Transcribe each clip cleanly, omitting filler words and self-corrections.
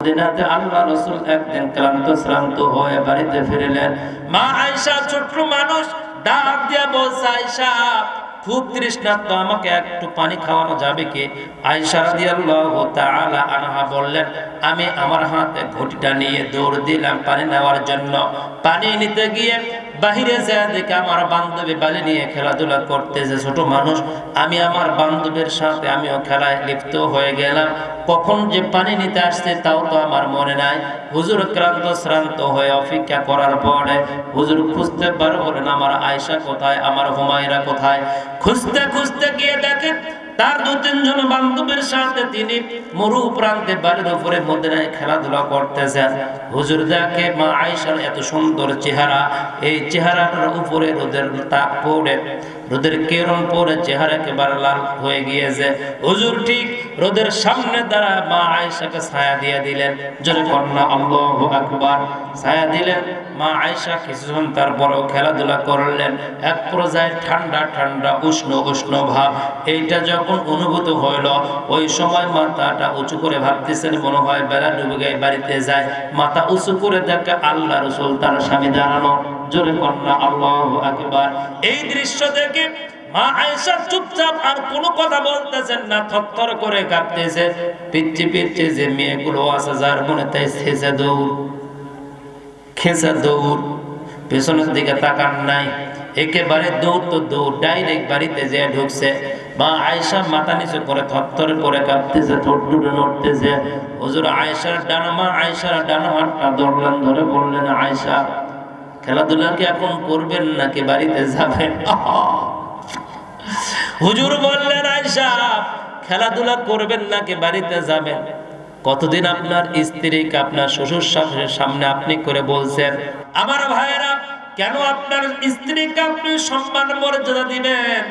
মদিনাতে আল্লাহ রাসূল একদিন ক্লান্ত হয়ে বাড়িতে ফিরলেন। মা আয়েশা ছোট্ট মানুষ ডাক দিয়া বলছে, আয়েশা খুব তৃষ্ণার্ত, আমাকে একটু পানি খাওয়ানো যাবে কি? আয়েশা রাদিয়াল্লাহু তাআলা আনহা বললেন, আমি আমার হাতে ঘটিটা নিয়ে দৌড় দিলাম পানি নেওয়ার জন্য। পানি নিতে গিয়ে বাহিরে যায় দেখে আমার বান্ধবী বালি নিয়ে খেলাধুলা করতেছে। ছোট মানুষ আমি আমার বান্ধবীর সাথে আমিও খেলায় লিপ্ত হয়ে গেলাম। কখন যে পানি নিতে আসছে তাও তো আমার মনে নাই। হুজুর শ্রান্ত হয়ে অপেক্ষা করার পরে হুজুর খুঁজতে বার হলেন, আমার আয়েশা কোথায়, আমার হুমায়রা কোথায়? খুঁজতে গিয়ে দেখেন তার 2-3 জন বান্ধবীর সাথে তিনি মরু প্রান্তে বাড়ির উপরে মদিনায় খেলাধুলা করতেছেন। হুজুর দেখে মা আয়েশার এত সুন্দর চেহারা, এই চেহারাটার উপরে রোদের তাপ পড়ে, রোদের কিরণ পড়ে চেহারা একেবারে লাল হয়ে গিয়েছে। হুজুর ঠিক রোদের সামনে দাঁড়ায় মা আয়েশাকে ছায়া দিয়ে দিলেন। জোরে কন্যা আল্লাহু আকবার। ছায়া দিলেন। মা আয়েশা কিছুক্ষণ তারপরেও খেলাধুলা করলেন। এক পর্যায়ে ঠান্ডা উষ্ণ ভাব এইটা যখন অনুভূত হইল, ওই সময় মাথাটা উঁচু করে ভাবতেছেন মনে হয় বেলা ডুবে গিয়ে বাড়িতে যায়। মাথা উঁচু করে দেখে আল্লাহ রাসূল তার স্বামী দাঁড়ানো। জোরে কন্যা আল্লাহু আকবার। এই দৃশ্য দেখে মা আয়েশা চুপচাপ আর কোনো কথা বলতেছেন না, থরথর করে কাঁপতেছে। পিচ্ছি যে মেয়েগুলো আছে যার মনে তাই খেঁচা দৌড়, পেছনের দিকে তাকান নাই, একেবারে দৌড় ডাইরেক্ট বাড়িতে যে ঢুকছে। মা আয়েশা মাথা নিচু করে থরথর করে কাঁপতেছে, ঠোঁট দুটো নড়তেছে। হুজুর আয়েশার ডান হাতটা ধরলেন, ধরে বললেন, আয়েশা খেলাধুলা কি এখন করবেন নাকি বাড়িতে যাবেন? হুজুর বললেন, আয়েশা খেলাধুলা করবেন নাকি বাড়িতে যাবেন? কতদিন আপনার স্ত্রীকে আপনার শ্বশুর শাশুড়ির সামনে আপনি করে বলছেন? আমার ভাইয়েরা, কেন আপনার স্ত্রীকে আপনি সম্মান মর্যাদা দিবেন?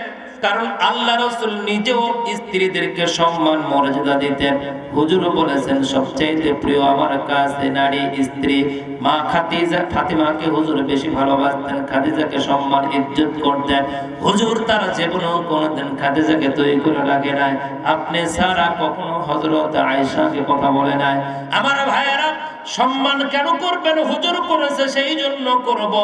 কারণ আল্লাহ রাসূল নিজেও স্ত্রীদেরকে সম্মান মর্যাদা দিতেন। হুজুর বলেছেন সবচেয়ে প্রিয় আমার কাছে নারী স্ত্রী। মা ফাতিমাকে হুজুর বেশি ভালোবাসতেন, খাদিজাকে সম্মান ইজ্জত করতেন। হুজুর তার জীবনেও কোনোদিন খাদিজাকে তৈরি করে রাখে নাই। আপনি ছাড়া কখনো হযরত আয়েশাকে কথা বলে নাই। আমার ভাইয়েরা, সম্মান কেন করবেন? হুজুর করেছে সেই জন্য করব।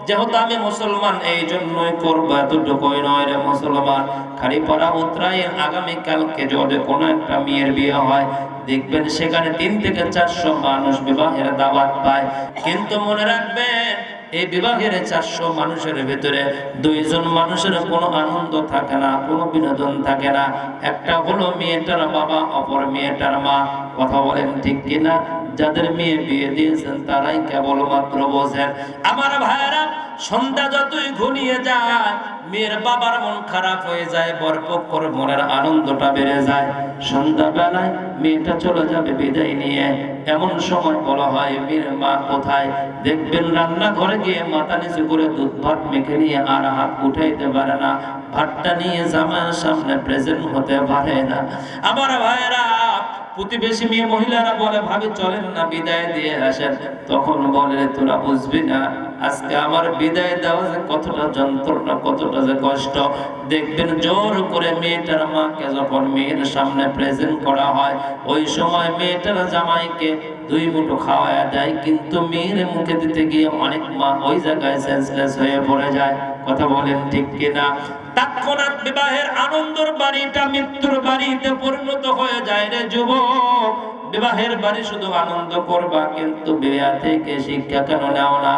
যেহেতু আমি মুসলমান এই জন্যই করবো, এতটুকুই নয় রে মুসলমান। খালিপাড়া উত্তরায়ের আগামীকালকে যদি কোনো একটা মেয়ের বিয়ে হয়, দেখবেন সেখানে 3 থেকে 400 মানুষ বিবাহের দাওয়াত পায়। কিন্তু মনে রাখবেন এই বিবাহের 400 মানুষের ভিতরে 2 জন মানুষের কোনো আনন্দ থাকে না, কোনো বিনোদন থাকে না। একটা হলো মেয়েটার বাবা, অপর মেয়েটার মা। কথা বলেন ঠিক কিনা? যাদের মেয়ে বিয়ে দিয়েছেন তারাই কেবলমাত্র বোঝেন। আমার ভাইয়েরা, সন্ধ্যা যতই ঘনিয়ে যায় মেয়ের বাবার মন খারাপ হয়ে যায়, বরপক্ষর মনের আনন্দটা বেড়ে যায়। সন্ধ্যাবেলায় মেয়েটা চলে যাবে বিদায় নিয়ে, এমন সময় বলা হয় মেয়ের মা কোথায়? দেখবেন রান্নাঘরে গিয়ে মাথা নিচু করে দুধ ভাত মেখে নিয়ে আর হাত উঠাইতে পারে না, ভাতটা নিয়ে জামাইয়ের সামনে প্রেজেন্ট হতে পারে না। আমার ভাইয়েরা, প্রতিবেশী মেয়ে মহিলারা বলে, ভাবি চলেন না বিদায় দিয়ে আসেন। তখন বলে, তোরা বুঝবি না আজকে আমার বিদায় দেওয়া যে কতটা যন্ত্রণা, কতটা যে কষ্ট। দেখবেন জোর করে মেয়েটার মাকে যখন মেয়ের সামনে প্রেজেন্ট করা হয়, ওই সময় মেয়েটার জামাইকে 2 মুঠো খাওয়ায়া দেয়, কিন্তু মেয়ের মুখে দিতে গিয়ে অনেক মা ওই জায়গায় সেন্সলেস হয়ে পড়ে যায়। কথা বলেন ঠিক কিনা? তৎক্ষণাৎ বিবাহের আনন্দের বাড়িটা মৃত্যুর বাড়িতে পরিণত হয়ে যায় রে যুবক। বিবাহের বাড়ি শুধু আনন্দ করবা, কিন্তু বিয়ে থেকে শিক্ষা কেন নাও না?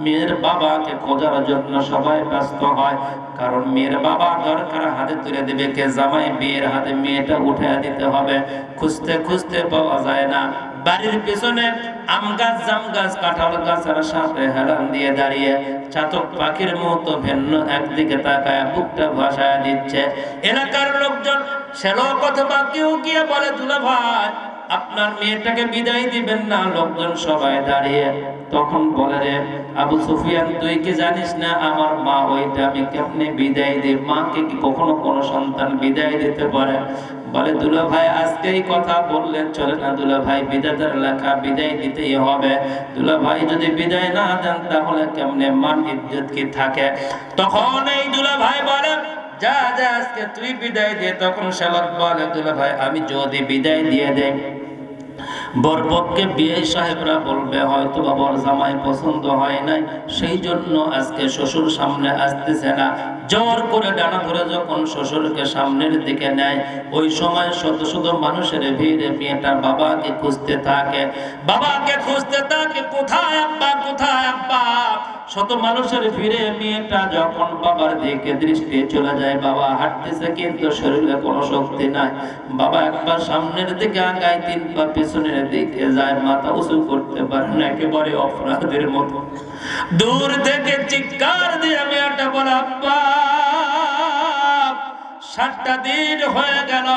মেয়ের বাবাকে খোঁজার জন্য সবাই ব্যস্ত হয়, কারণ মেয়ের বাবা দরকার হাতে তুলে দেবে কে? জামাই বিয়ের হাতে মেয়েটা উঠে দিতে হবে। খুঁজতে পাওয়া যায় না। বাড়ির পিছনে আম গাছ, জাম গাছ, কাঁঠাল গাছের সাথে হেলান দিয়ে দাঁড়িয়ে চাতক পাখির মতো ভিন্ন একদিকে তাকায় বুকটা ভাসায় দিচ্ছে। এলাকার লোকজন শ্যালক অথবা কেউ গিয়ে বলে, দুলা ভাই আপনার মেয়েটাকে বিদায় দিবেন না? লোকজন সবাই দাঁড়িয়ে তখন বলে, রে আবু সুফিয়ান, তুই কি জানিস না আমার মা? ওইটা আমি কেমনে বিদায় দিই? মাকে কি কখনো কোনো সন্তান বিদায় দিতে পারে? বলে, দুলা ভাই আজকেই কথা বললে চলে না। দুলা ভাই বিধাতার লেখা, বিদায় দিতেই হবে। দুলা ভাই যদি বিদায় না দেন তাহলে কেমনে মান ইজ্জত কি থাকে? তখন এই দুলা ভাই বলে, যা আজকে তুই বিদায় দে। তখন শ্যালক বলে, দুলা ভাই আমি যদি বিদায় দিয়ে দেই বরপক্ষে বিয়ে সাহেবরা বলবে হয়তো বা বর জামাই পছন্দ হয় নাই, সেই জন্য আজকে শ্বশুর সামনে আসতেছে না। জোর করে ডানা ধরে যখন শ্বশুরকে সামনের দিকে নেয়, ওই সময় শত শত মানুষের ভিড়ে মেয়েটার বাবাকে খুঁজতে থাকে, বাবাকে খুঁজতে থাকে, কোথায় আব্বা, কোথায় আব্বা। শত মানুষের ভিড়ে মেয়েটা যখন বাবার দিকে দৃষ্টি চলে যায়, বাবা হাঁটতেছে কিন্তু শরীরে কোনো শক্তি নাই। বাবা একবার সামনের দিকে আগায়, 3 পা পিছনের দিকে যায়, মাথা উঁচু করতে পারে না, একেবারে অপরাধের মতো। দূর থেকে চিৎকার দিয়ে মেয়েটা বলে, আব্বা 7টা দিন হয়ে গেল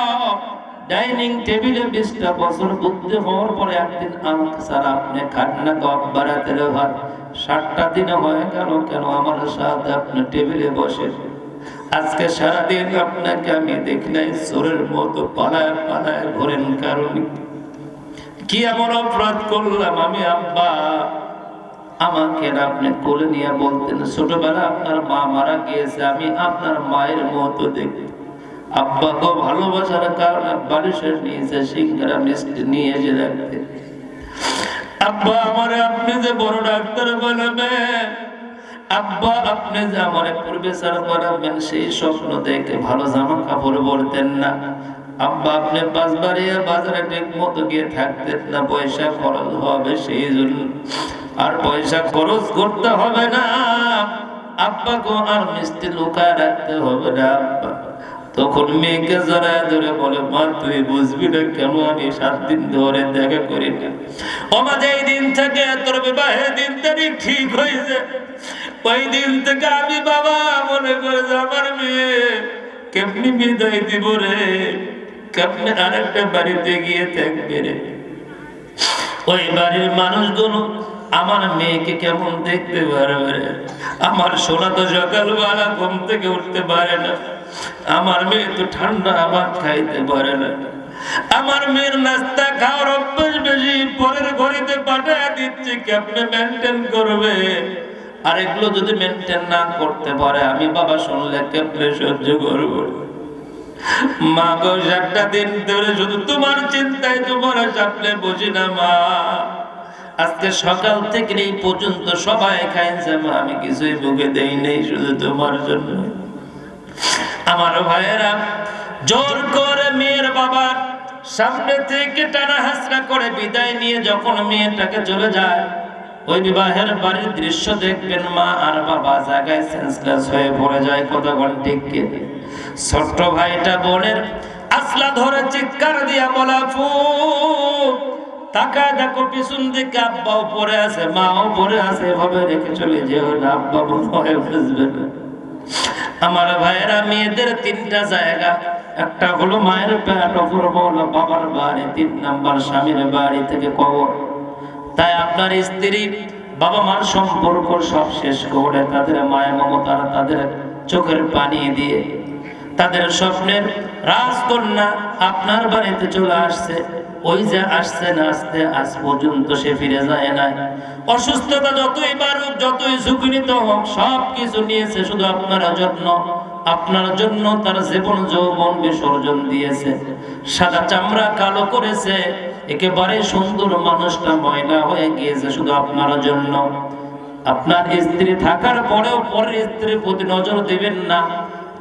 ডাইনিং টেবিলে 20টা বছর বুদ্ধি হওয়ার পরে একদিন আমাকে স্যার আপনি খান না গো আব্বা রাতের ভাত। 7টা দিন হয়ে গেল কেন আমার সাথে আপনি টেবিলে বসে? আজকে সারাদিন আপনাকে আমি দেখি নাই, চোরের মতো পালায় পালায় ঘোরেন, কারণ কি এমন অপরাধ করলাম আমি আব্বা? আমাকে আপনি কোলে নিয়ে বলতেন ছোটবেলা আপনার মা মারা গিয়েছে, আমি আপনার মায়ের মতো দেখি। আব্বাকে ভালোবাসার কারণে বালিশের নিচে সিঙ্গারা মিষ্টি নিয়ে এসে রাখতেন। আব্বা আমারে আপনি যে বড় ডাক্তার বানাবেন, আব্বা আপনি যে আমার প্রফেসর বানাবেন, সেই স্বপ্ন দেখে ভালো জামা কাপড় পরতেন না। আব্বা আপনি বাজারে ঠিক মতো গিয়ে থাকতেন না, পয়সা খরচ হবে সেই জন্য। আর পয়সা খরচ করতে হবে না, আব্বাকে আর মিষ্টি লুকায় রাখতে হবে না। আব্বা তখন মেয়েকে জড়ায় ধরে বলে, মা তুই বুঝবি না কেন আমি 7 দিন ধরে দেখা করি না। ও মা, যেই দিন থেকে তোর বিবাহের দিন তারিখ ঠিক হয়েছে, ওই দিন থেকে আমি বাবা মনে করে যে আমার মেয়ে কেমনি বিদায় দিব রে, কেমনি আরেকটা বাড়িতে গিয়ে থাকবে রে। ওই বাড়ির মানুষগুলো আমার মেয়েকে কেমন দেখতে পারবে রে। আমার সোনা তো সকালবেলা ঘুম থেকে উঠতে পারে না, আমার মেয়ে তো ঠান্ডা আবার খাইতে পারে না, আমার মেয়ের নাস্তা খাওয়ার অভ্যাস বেশি, পরের ঘড়িতে পাঠায় দিচ্ছে, কেমনে মেনটেন করবে? আর এগুলো যদি মেনটেন না করতে পারে, আমি বাবা শুনলে কেমনে সহ্য করবো? মা গো 7টা দিন ধরে শুধু তোমার চিন্তায় তোমার সামনে বসি না মা। আজকে সকাল থেকে এই পর্যন্ত সবাই খাইছে মা, আমি কিছুই মুখে দেই নেই, শুধু তোমার জন্য। আমার ভাইয়েরা জোর করে মেয়ের বাবার সামনে থেকে টানা হাসরা করে বিদায় নিয়ে যখন মেয়েটাকে চলে যায়, ওই বিবাহের বাড়ির দৃশ্য দেখবেন, মা আর বাবা জায়গায় সেন্সলেস হয়ে পড়ে যায়। কতক্ষণ ঠিক ছোট্ট ভাইটা বোনের আসলা ধরে চিৎকার দিয়া বলা, ফু তাকায় দেখো পিছন দিকে আব্বাও পড়ে আছে, মাও পড়ে আছে, এভাবে রেখে চলে যেও না, আব্বা মনে হয় বুঝবে না। আমার ভাইয়েরা মেয়েদের 3টা জায়গা, একটা হলো মায়ের পেট, অপর হলো বাবার বাড়ি, 3 নাম্বার স্বামীর বাড়ি থেকে কবর। তাই আপনার স্ত্রী বাবা মার সম্পর্ক সব শেষ করে, তাদের মায়া মমতা, তাদের চোখের পানি দিয়ে, তাদের স্বপ্নের রাজকন্যা আপনার বাড়িতে চলে আসছে, ওই যে আসছে না আসতে আজ পর্যন্ত সে ফিরে যায় না। অসুস্থতা যতই বাড়ুক, যতই ঝুঁকি নিতে হোক, সব কিছু নিয়েছে শুধু আপনার জন্য। আপনার জন্য তার জীবন যৌবন বিসর্জন দিয়েছে, সাদা চামড়া কালো করেছে, একেবারে সুন্দর মানুষটা ময়লা হয়ে গিয়েছে শুধু আপনার জন্য। আপনার স্ত্রী থাকার পরেও পরের স্ত্রীর প্রতি নজর দিবেন না।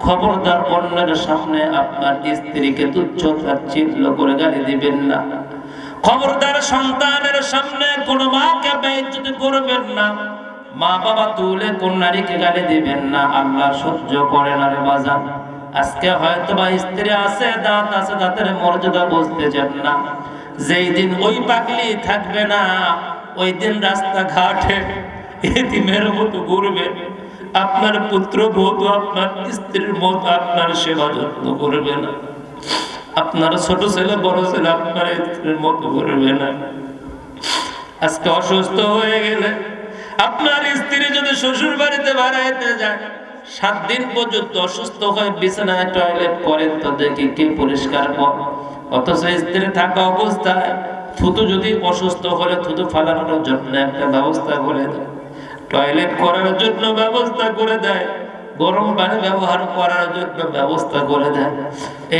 খবরদার অন্যের সামনে আপনার স্ত্রীকে তুচ্ছ তাচ্ছিল্য করে গালি দিবেন না। খবরদার সন্তানের সামনে কোনো মাকে বেইজ্জত করবেন না। মা বাবা তুলে কোন নারীকে গালি দিবেন না, আল্লাহ সহ্য করে না রে বাজান। আজকে হয়তো বা স্ত্রী আছে, দাঁত আছে, দাঁতের মর্যাদা বুঝতে চান না। যেই দিন ওই পাগলি থাকবে না, ওই দিন রাস্তাঘাটে এতিমের মতো ঘুরবে। আপনার পুত্র বধূ আপনার স্ত্রীর মতো আপনার সেবা যত্ন করবে না। আপনার ছোট ছেলে বড় ছেলে আপনার স্ত্রীর মতো করবে না। আজকে অসুস্থ হয়ে গেলে আপনার স্ত্রী যদি শ্বশুর বাড়িতে বেড়াইতে যায়, 7 দিন পর্যন্ত অসুস্থ হয়ে বিছানায় টয়লেট করেন, তো দেখি কে পরিষ্কার করে? অথচ স্ত্রী থাকা অবস্থায় থুতু যদি অসুস্থ হলে থুতু ফালানোর জন্য একটা ব্যবস্থা করে দেয়, টয়লেট করার জন্য ব্যবস্থা করে দেয়, গরম পানি ব্যবহার করার জন্য ব্যবস্থা করে দেয়।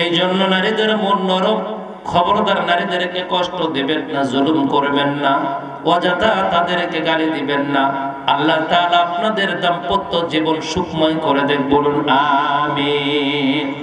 এই জন্য নারীদের মন নরম, খবরদার নারীদেরকে কষ্ট দিবেন না, জুলুম করবেন না, অযথা তাদেরকে গালি দিবেন না। আল্লাহ তাআলা আপনাদের দাম্পত্য জীবন সুখময় করে দেন, বলুন আমিন।